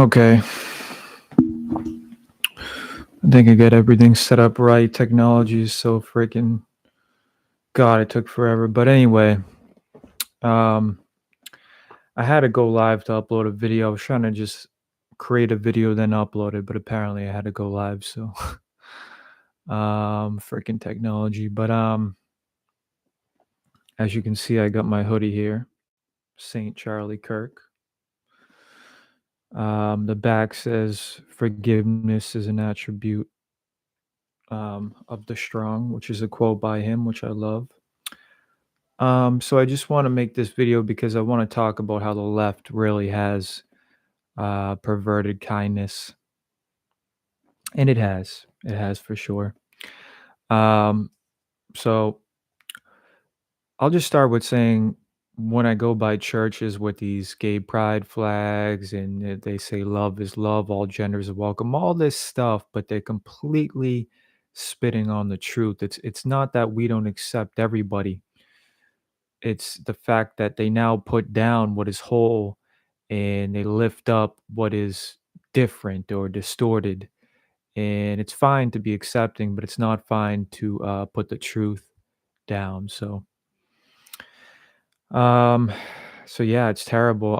Okay, I think I got everything set up right. Technology is so freaking God, it took forever. But anyway, um, I had to go live to upload a video. I was trying to just create a video then upload it, but apparently I had to go live. So, freaking technology. But as you can see, I got my hoodie here, Saint Charlie Kirk. The back says forgiveness is an attribute of the strong, which is a quote by him, which I love. So I just want to make this video because I want to talk about how the left really has perverted kindness, and it has for sure. Um, so I'll just start with saying when I go by churches with these gay pride flags and they say love is love, all genders are welcome, all this stuff, but they're completely spitting on the truth. It's not that we don't accept everybody. It's the fact that they now put down what is whole and they lift up what is different or distorted. And it's fine to be accepting, but it's not fine to put the truth down. Um, so yeah, it's terrible.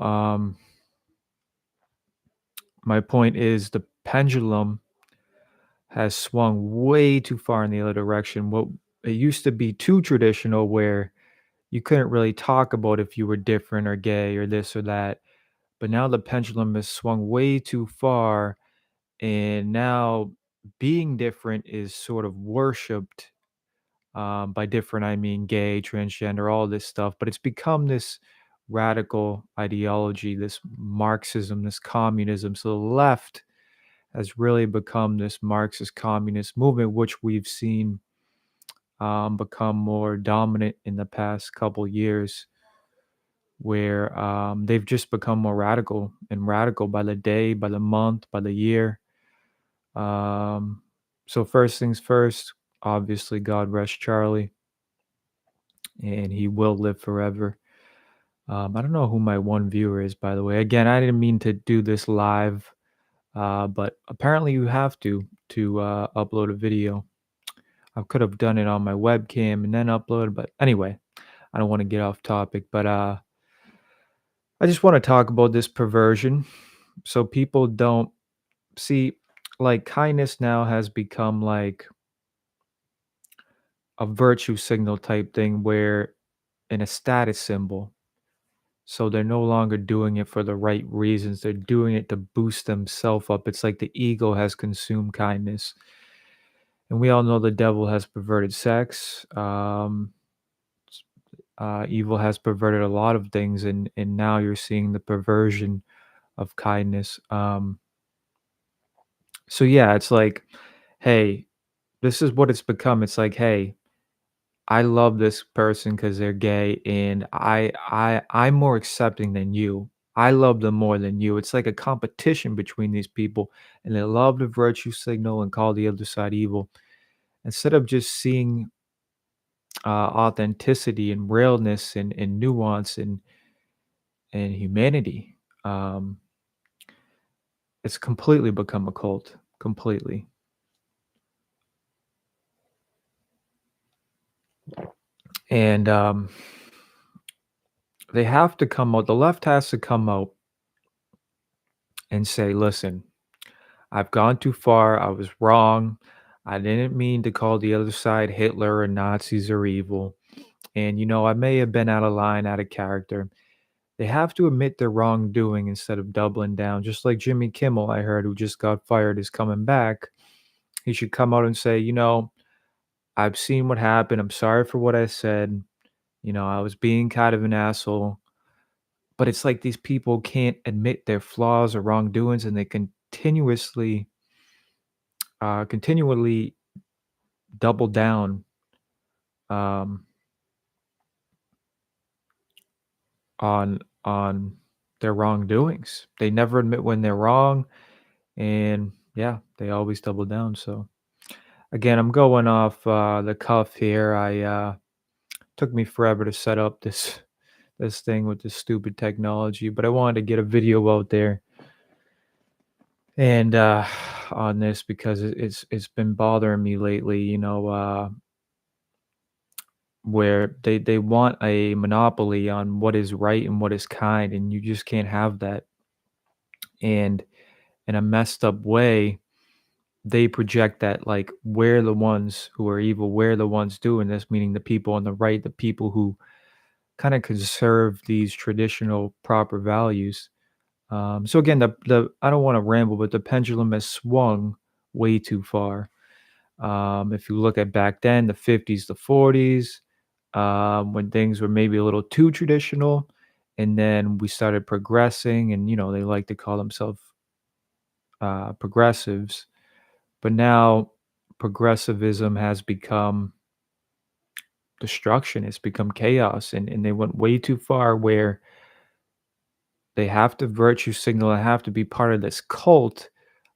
My point is the pendulum has swung way too far in the other direction. What it used to be too traditional, where you couldn't really talk about if you were different or gay or this or that. But now the pendulum has swung way too far, and now being different is sort of worshipped. By different, I mean gay, transgender, all this stuff. But it's become this radical ideology, this Marxism, this communism. So the left has really become this Marxist communist movement, which we've seen become more dominant in the past couple years, where they've just become more radical and radical by the day, by the month, by the year. Um, so first things first, obviously, God rest Charlie, and he will live forever. I don't know who my one viewer is, by the way. Again, I didn't mean to do this live, but apparently you have to upload a video. I could have done it on my webcam and then upload, but anyway, I don't want to get off topic. But I just want to talk about this perversion, so people don't see, like, kindness now has become like a virtue signal type thing, where in a status symbol. So they're no longer doing it for the right reasons. They're doing it to boost themselves up. It's like the ego has consumed kindness. And we all know the devil has perverted sex. Evil has perverted a lot of things, and now you're seeing the perversion of kindness. So yeah, it's like, hey, this is what it's become. It's like, hey, I love this person because they're gay, and I'm more accepting than you. I love them more than you. It's like a competition between these people, and they love the virtue signal and call the other side evil instead of just seeing authenticity and realness and nuance and humanity. Um, it's completely become a cult, completely. And they have to come out. The left has to come out and say, "Listen, I've gone too far. I was wrong. I didn't mean to call the other side Hitler or Nazis or evil. And, I may have been out of line, out of character." They have to admit their wrongdoing instead of doubling down. Just like Jimmy Kimmel, I heard, who just got fired, is coming back. He should come out and say, I've seen what happened. I'm sorry for what I said. I was being kind of an asshole. But it's like these people can't admit their flaws or wrongdoings, and they continually double down um, on their wrongdoings. They never admit when they're wrong, and yeah, they always double down. So again, I'm going off the cuff here. I took me forever to set up this thing with this stupid technology, but I wanted to get a video out there And on this because it's been bothering me lately, where they want a monopoly on what is right and what is kind, and you just can't have that. And in a messed up way, they project that like we're the ones who are evil, we're the ones doing this, meaning the people on the right, the people who kind of conserve these traditional proper values. So again, the I don't want to ramble, but the pendulum has swung way too far. If you look at back then, the 50s, the 40s, when things were maybe a little too traditional, and then we started progressing, and they like to call themselves progressives, but now progressivism has become destruction. It's become chaos, and they went way too far where they have to virtue signal and have to be part of this cult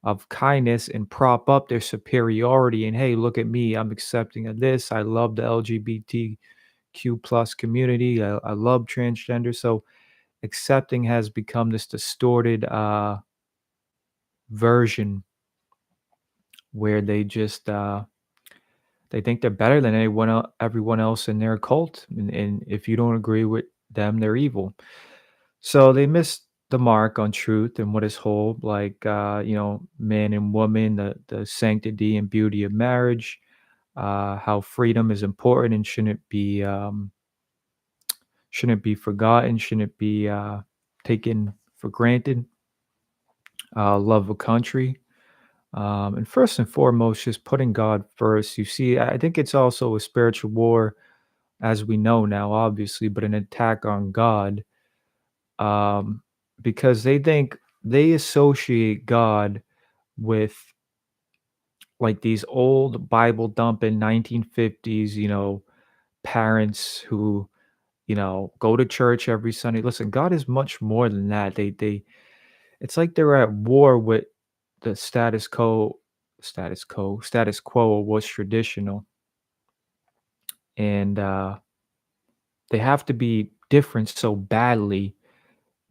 of kindness and prop up their superiority. And hey, look at me, I'm accepting of this. I love the LGBTQ plus community. I love transgender. So accepting has become this distorted version where they think they're better than everyone else in their cult, and if you don't agree with them, they're evil. So they missed the mark on truth and what is whole, like man and woman, the sanctity and beauty of marriage, how freedom is important and shouldn't be forgotten, shouldn't be taken for granted. Love of country, and first and foremost, just putting God first. You see, I think it's also a spiritual war, as we know now, obviously, but an attack on God, um, because they associate God with like these old Bible dumping 1950s, parents who, go to church every Sunday. Listen, God is much more than that. It's like they're at war with the status quo of what's traditional. And they have to be different so badly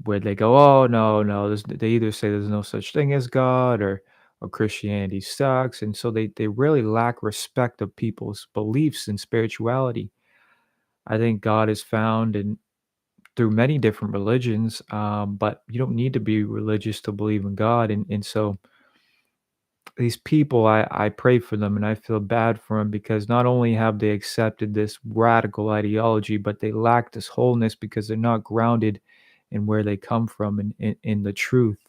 where they go, "Oh, no, no," they either say there's no such thing as God or Christianity sucks, and so they really lack respect of people's beliefs and spirituality. I think God is found in through many different religions, but you don't need to be religious to believe in God, and so these people, I pray for them, and I feel bad for them because not only have they accepted this radical ideology, but they lack this wholeness because they're not grounded in where they come from and in the truth.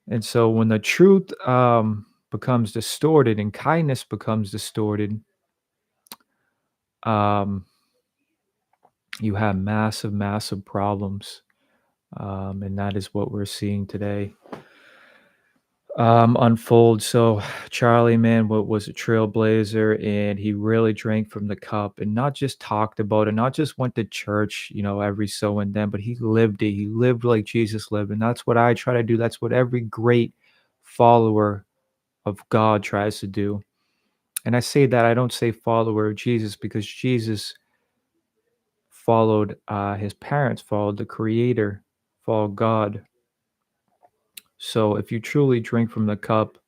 And so when the truth becomes distorted and kindness becomes distorted, um, you have massive, massive problems. And that is what we're seeing today unfold. So Charlie, man, what was a trailblazer, and he really drank from the cup and not just talked about it, not just went to church, every so and then, but he lived it. He lived like Jesus lived, and that's what I try to do. That's what every great follower of God tries to do. And I say that I don't say follower of Jesus because Jesus followed his parents, followed the Creator, followed God. So if you truly drink from the cup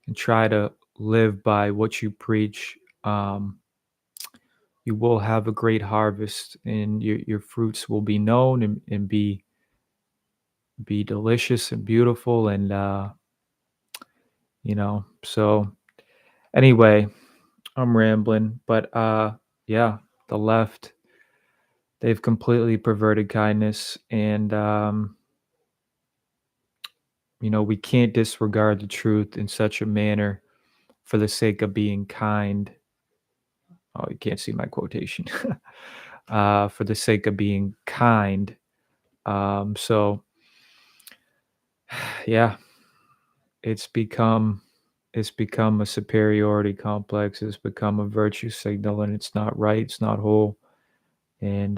and try to live by what you preach, you will have a great harvest, and your fruits will be known and be delicious and beautiful. And so anyway, I'm rambling, but yeah, the left, they've completely perverted kindness, and we can't disregard the truth in such a manner for the sake of being kind. Oh, you can't see my quotation. For the sake of being kind. So yeah, it's become it's become a superiority complex. It's become a virtue signal, and it's not right. It's not whole. And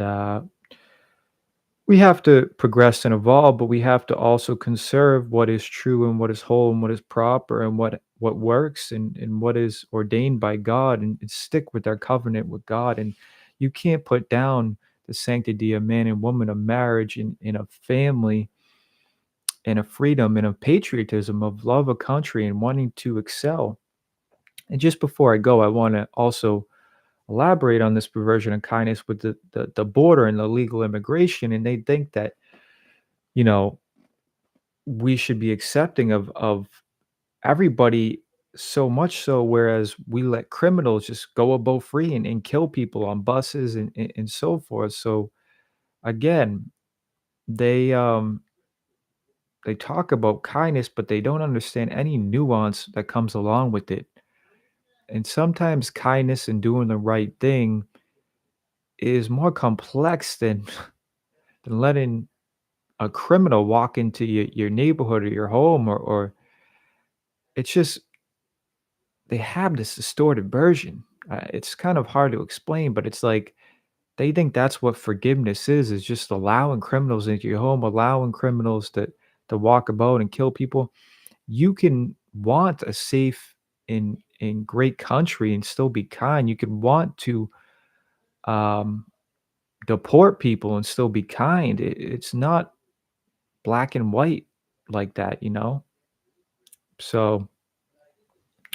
we have to progress and evolve, but we have to also conserve what is true and what is whole and what is proper and what works and what is ordained by God, and stick with our covenant with God. And you can't put down the sanctity of man and woman of marriage in a family and a freedom and a patriotism of love of country and wanting to excel. And just before I go, I want to also elaborate on this perversion of kindness with the border and the legal immigration. And they think that, you know, we should be accepting of everybody, so much so, whereas we let criminals just go above free and kill people on buses and so forth. So again, they they talk about kindness, but they don't understand any nuance that comes along with it. And sometimes kindness and doing the right thing is more complex than than letting a criminal walk into your neighborhood or your home, or it's just they have this distorted version. It's kind of hard to explain, but it's like they think that's what forgiveness is just allowing criminals into your home, allowing criminals to walk about and kill people. You can want a safe and great country and still be kind. You can want to um, deport people and still be kind. It's not black and white like that, you know? So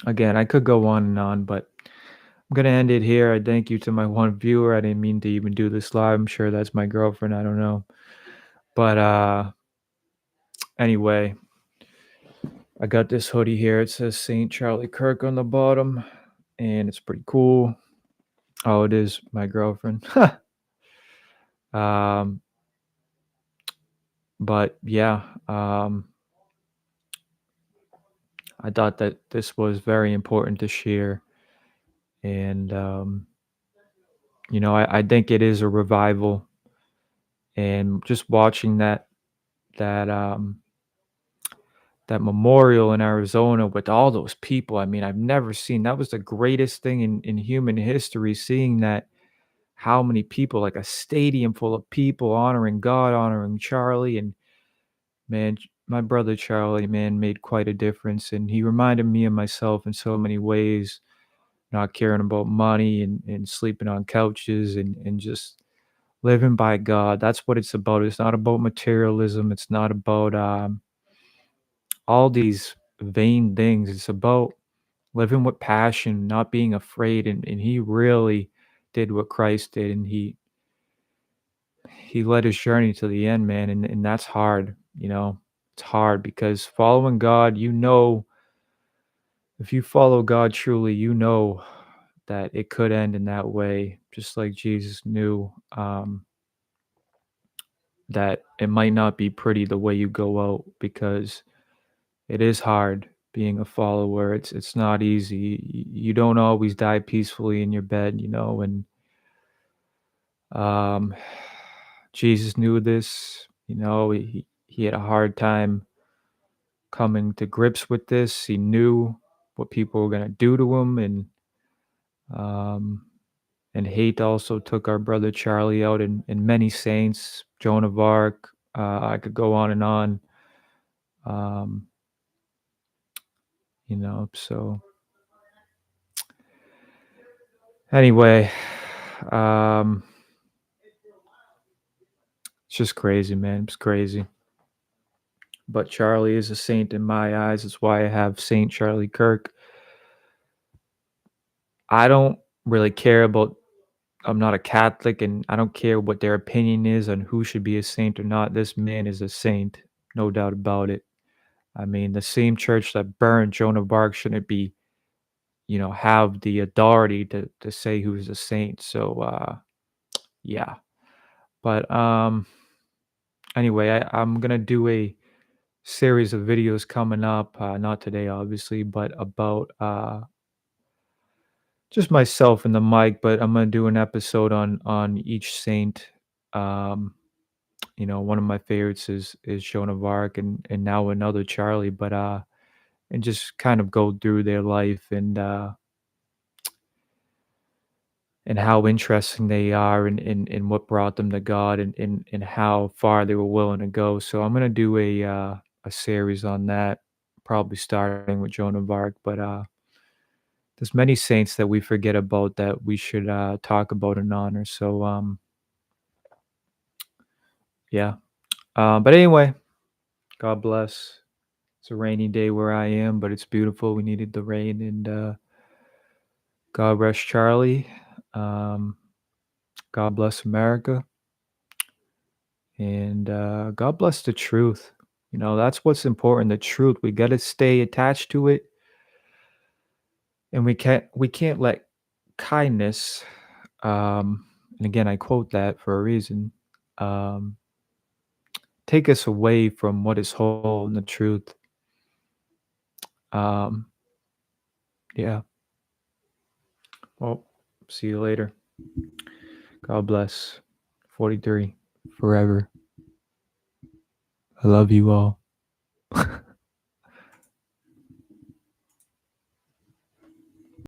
again, I could go on and on, but I'm gonna end it here. I thank you to my one viewer. I didn't mean to even do this live. I'm sure that's my girlfriend. I don't know. But anyway, I got this hoodie here. It says St. Charlie Kirk on the bottom, and it's pretty cool. Oh, it is my girlfriend. um, but yeah, I thought that this was very important to share, and I think it is a revival, and just watching that that memorial in Arizona with all those people. I mean, I've never seen that was the greatest thing in human history, seeing that how many people, like a stadium full of people honoring God, honoring Charlie. And man, my brother Charlie, man, made quite a difference. And he reminded me of myself in so many ways, not caring about money and sleeping on couches and just living by God. That's what it's about. It's not about materialism. It's not about all these vain things. It's about living with passion, not being afraid. And he really did what Christ did. And he led his journey to the end, man. And that's hard, you know. It's hard because following God, if you follow God truly, that it could end in that way, just like Jesus knew that it might not be pretty the way you go out, because it is hard being a follower. It's not easy. You don't always die peacefully in your bed, and um, Jesus knew this. He had a hard time coming to grips with this. He knew what people were gonna do to him, um, and hate also took our brother Charlie out, and many saints, Joan of Arc. I could go on and on. Um, so anyway, um, it's just crazy, man. It's crazy. But Charlie is a saint in my eyes. That's why I have Saint Charlie Kirk. I don't really care about I'm not a Catholic, and I don't care what their opinion is on who should be a saint or not. This man is a saint, no doubt about it. I mean, the same church that burned Joan of Arc shouldn't be, have the authority to say who's a saint. So yeah. But anyway, I'm gonna do a series of videos coming up, not today obviously, but about just myself and the mic, but I'm gonna do an episode on each saint. Um one of my favorites is Joan of Arc, and now another Charlie, but and just kind of go through their life and how interesting they are, and what brought them to God, and how far they were willing to go. So I'm gonna do a series on that, probably starting with Joan of Arc, but there's many saints that we forget about that we should talk about and honor. So yeah. But anyway, God bless. It's a rainy day where I am, but it's beautiful. We needed the rain, and God rest Charlie. Um, God bless America, and God bless the truth. That's what's important. The truth. We got to stay attached to it, and we can't let kindness. And again, I quote that for a reason. Um, take us away from what is whole and the truth. Um, yeah. Well, see you later. God bless. 43 forever. I love you all.